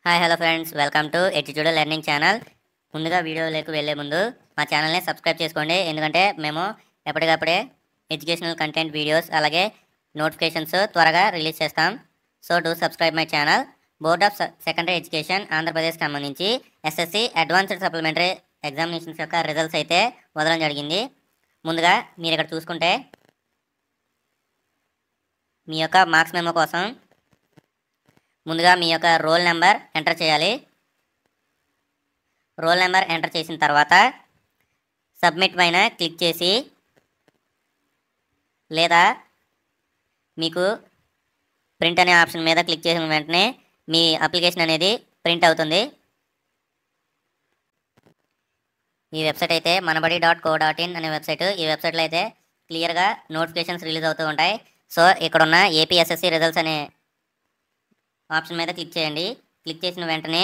Hi hello friends, welcome to edutorial learning channel. ముందుగా వీడియోలోకి వెళ్ళే ముందు మా ఛానల్ని సబ్స్క్రైబ్ చేసుకోండి. ఎందుకంటే మేము ఎప్పటికప్పుడే ఎడ్యుకేషనల్ కంటెంట్ వీడియోస్ అలాగే నోటిఫికేషన్స్ త్వరగా రిలీజ్ చేస్తాం. So to subscribe my channel. Board of secondary education ఆంధ్రప్రదేశ్కి సంబంధించి ఎస్ఎస్సి అడ్వాన్స్డ్ సప్లిమెంటరీ ఎగ్జామినేషన్స్ యొక్క రిజల్ట్స్ అయితే వదలడం జరిగింది. ముందుగా మీరు ఇక్కడ చూసుకుంటే మీ యొక్క మార్క్స్ మెమో కోసం ముందుగా మీ యొక్క రోల్ నెంబర్ ఎంటర్ చేయాలి. రోల్ నెంబర్ ఎంటర్ చేసిన తర్వాత సబ్మిట్ పైన క్లిక్ చేసి లేదా మీకు ప్రింట్ అనే ఆప్షన్ మీద క్లిక్ చేసిన వెంటనే మీ అప్లికేషన్ అనేది ప్రింట్ అవుతుంది. ఈ వెబ్సైట్ అయితే manabadi.co.in అనే వెబ్సైట్. ఈ వెబ్సైట్లో అయితే క్లియర్గా నోటిఫికేషన్స్ రిలీజ్ అవుతూ ఉంటాయి. సో ఇక్కడున్న ఏపీఎస్ఎస్సి రిజల్ట్స్ అనే ఆప్షన్ మీద క్లిక్ చేయండి. క్లిక్ చేసిన వెంటనే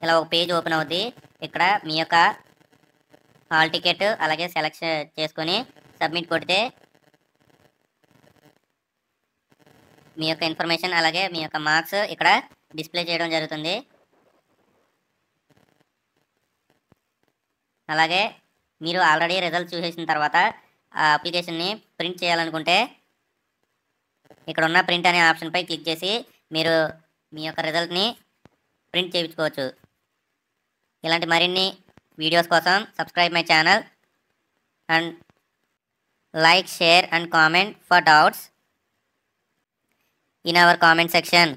ఇలా ఒక పేజ్ ఓపెన్ అవుద్ది. ఇక్కడ మీ యొక్క హాల్ టికెట్ అలాగే సెలెక్ట్ చేసుకొని సబ్మిట్ కొడితే మీ యొక్క ఇన్ఫర్మేషన్ అలాగే మీ యొక్క మార్క్స్ ఇక్కడ డిస్ప్లే చేయడం జరుగుతుంది. అలాగే మీరు ఆల్రెడీ రిజల్ట్ చూసేసిన తర్వాత ఆ అప్లికేషన్ని ప్రింట్ చేయాలనుకుంటే ఇక్కడ ఉన్న ప్రింట్ అనే ఆప్షన్పై క్లిక్ చేసి మీరు మీ యొక్క రిజల్ట్ని ప్రింట్ చేయించుకోవచ్చు. ఇలాంటి మరిన్ని వీడియోస్ కోసం subscribe my channel and like, share and comment for doubts in our comment section.